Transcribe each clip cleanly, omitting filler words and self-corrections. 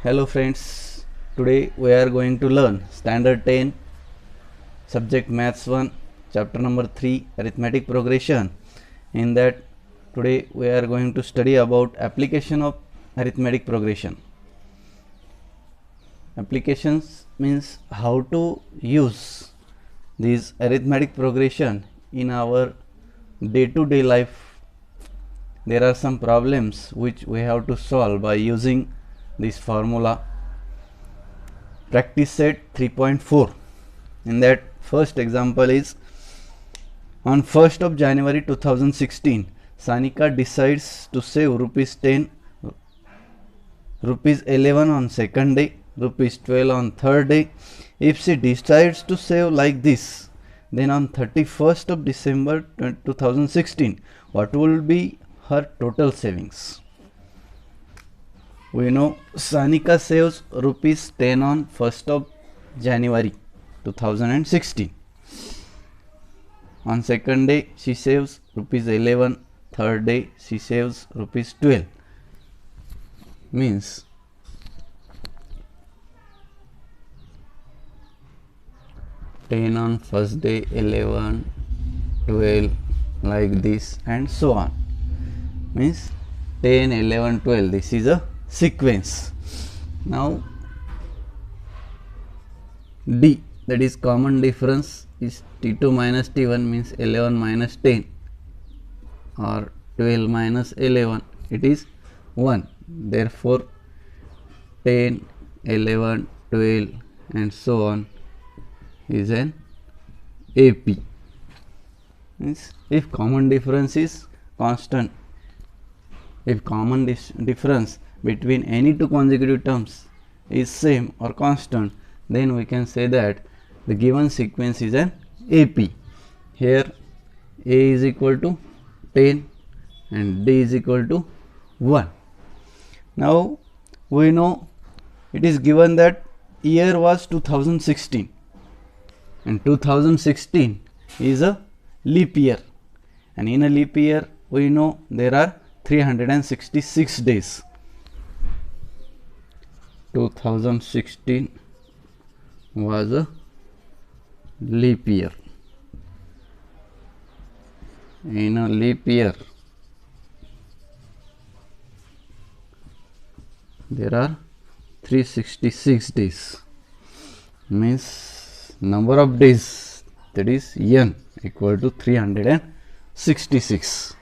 Hello friends, today we are going to learn Standard 10, Subject Maths 1, Chapter number 3, Arithmetic Progression. In that, today we are going to study about application of arithmetic progression. Applications means how to use this arithmetic progression in our day-to-day life. There are some problems which we have to solve by using this formula. Practice set 3.4. In that, first example is on 1st of January 2016, Sanika decides to save rupees 10, rupees 11 on second day, rupees 12 on third day. If she decides to save like this, then on 31st of December 2016, what will be her total savings? We know Sanika saves rupees 10 on 1st of January 2016. On second day she saves rupees 11, third day she saves rupees 12. Means ten on first day, 11, 12 like this and so on. Means 10, 11, 12, this is a sequence. Now D, that is common difference, is T2 minus T1, means 11 minus 10 or 12 minus 11, it is 1. Therefore 10, 11, 12 and so on is an AP. Means if common difference is constant, if common difference between any two consecutive terms is same or constant, then we can say that the given sequence is an AP. Here A is equal to 10 and D is equal to 1. Now we know it is given that year was 2016 and 2016 is a leap year, and in a leap year we know there are 366 days. 2016 was a leap year. In a leap year there are 366 days, means number of days, that is n equal to 366.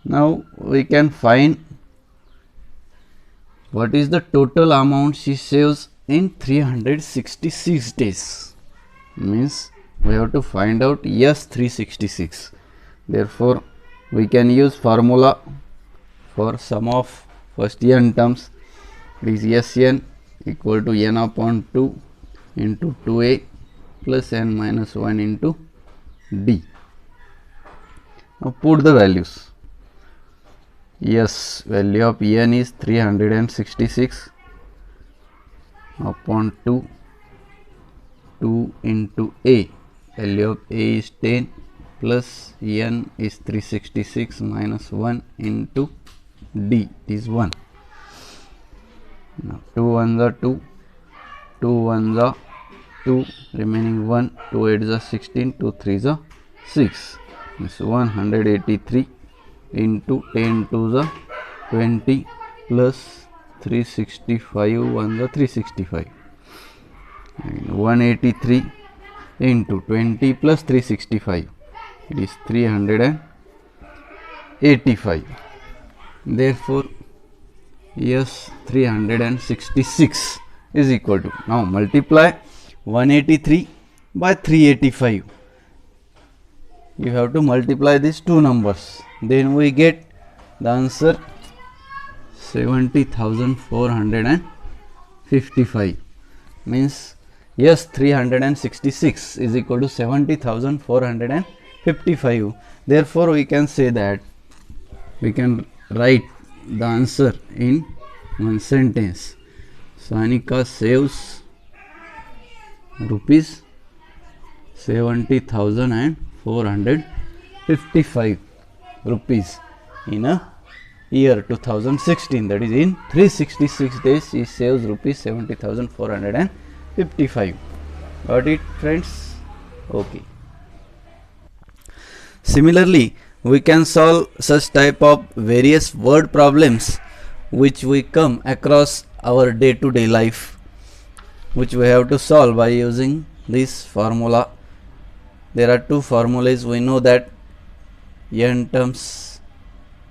Now we can find what is the total amount she saves in 366 days. Means we have to find out S366. Therefore we can use formula for sum of first n terms. It is Sn equal to n upon 2 into 2a plus n minus 1 into d. Now put the values. Yes, value of n is 366 upon 2 into a, value of a is 10 plus n is 366 minus 1 into d is 1. Now 2 1s are 2, 2 1s are 2, remaining 1, 2 8s are 16, 2 3s are 6. This 183 into 10 2s are 20 plus 365 1s are 365, and 183 into 20 plus 365, it is 385. Therefore yes, 366 is equal to, now multiply 183 by 385. You have to multiply these two numbers, then we get the answer 70,455. Means yes, 366 is equal to 70,455. Therefore we can say that we can write the answer in one sentence. Sanika saves rupees 70,455 rupees in a year 2016, that is in 366 days he saves rupees 70,455. Got it, friends? Okay. Similarly, we can solve such type of various word problems which we come across our day-to-day life, which we have to solve by using this formula. There are two formulas. We know that n terms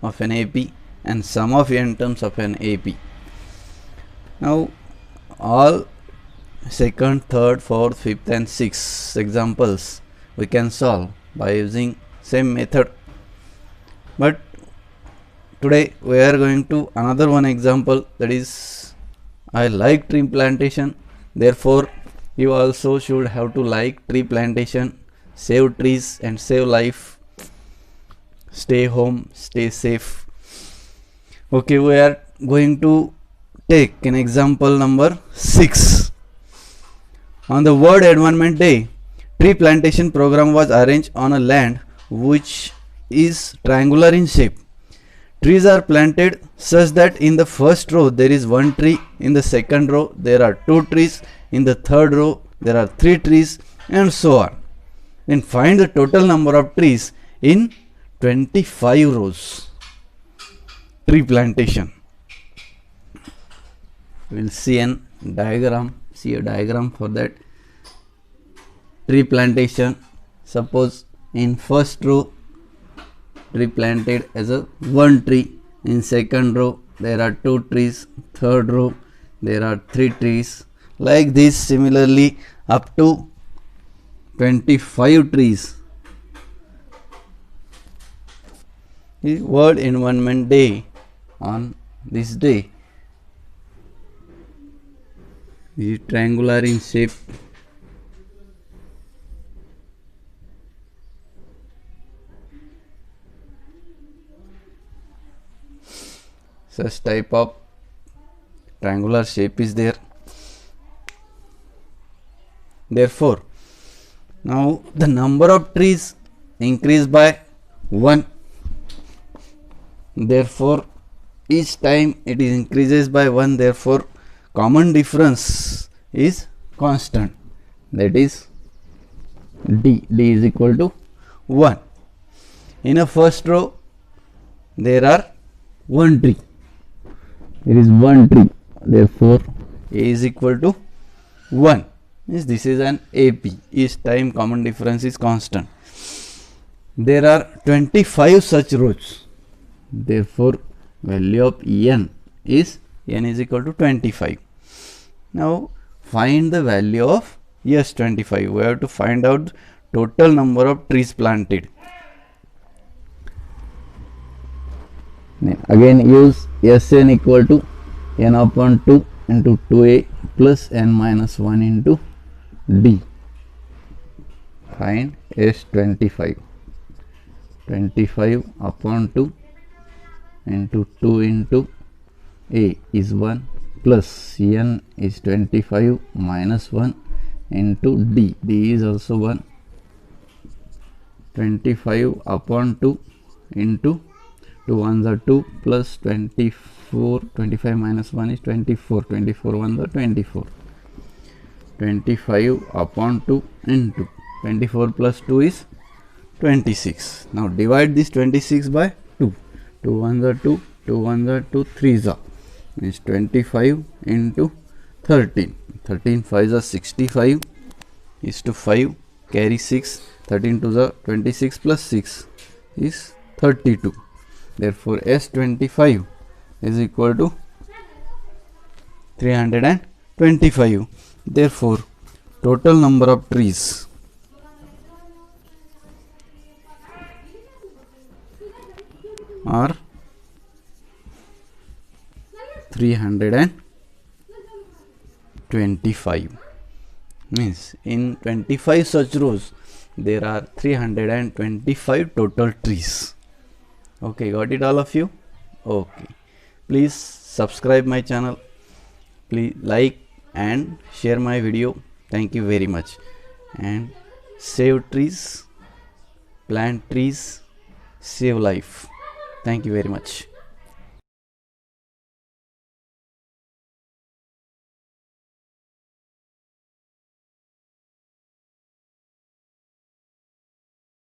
of an AP and sum of n terms of an AP. Now all second, third, fourth, fifth and sixth examples we can solve by using same method, but today we are going to another one example, that is I like tree plantation, therefore you also should have to like tree plantation. Save trees and save life. Stay home, stay safe. Okay, we are going to take an example number 6. On the World Environment Day, tree plantation program was arranged on a land which is triangular in shape. Trees are planted such that in the first row there is one tree, in the second row there are 2 trees, in the third row there are 3 trees, and so on. Then find the total number of trees in 25 rows. Tree plantation. We will see a diagram for that. Tree plantation. Suppose in first row tree planted as a 1 tree, in second row there are 2 trees, third row there are 3 trees, like this. Similarly up to 25 trees. The World Environment Day, on this day is triangular in shape. Such type of triangular shape is there. Therefore, now the number of trees increase by 1. Therefore, each time it increases by 1. Therefore, common difference is constant. That is D. D is equal to 1. In a first row, there are 1 tree. There is 1 tree. Therefore, A is equal to 1. Means this is an AP. Each time common difference is constant. There are 25 such rows. Therefore, value of n is equal to 25. Now, find the value of S25. We have to find out total number of trees planted. Again use Sn equal to n upon 2 into 2a plus n minus 1 into d. Find S25. 25 upon 2 into 2 into a is 1 plus n is 25 minus 1 into d. D is also 1. 25 upon 2 into 2 ones are 2 plus 24. 25 minus 1 is 24. 24 ones are 24. 25 upon 2 into 24 plus 2 is 26. Now divide this 26 by 2. 2 ones are 2. 2 ones are 2. 3s are. Means 25 into 13. 13 5s are 65 is to 5. Carry 6. 13 2s are 26 plus 6 is 32. Therefore, S25 is equal to 325. Therefore, total number of trees are 325. Means in 25 such rows there are 325 total trees. Okay, got it all of you? Okay, please subscribe my channel, please like and share my video. Thank you very much. And save trees, plant trees, save life. Thank you very much.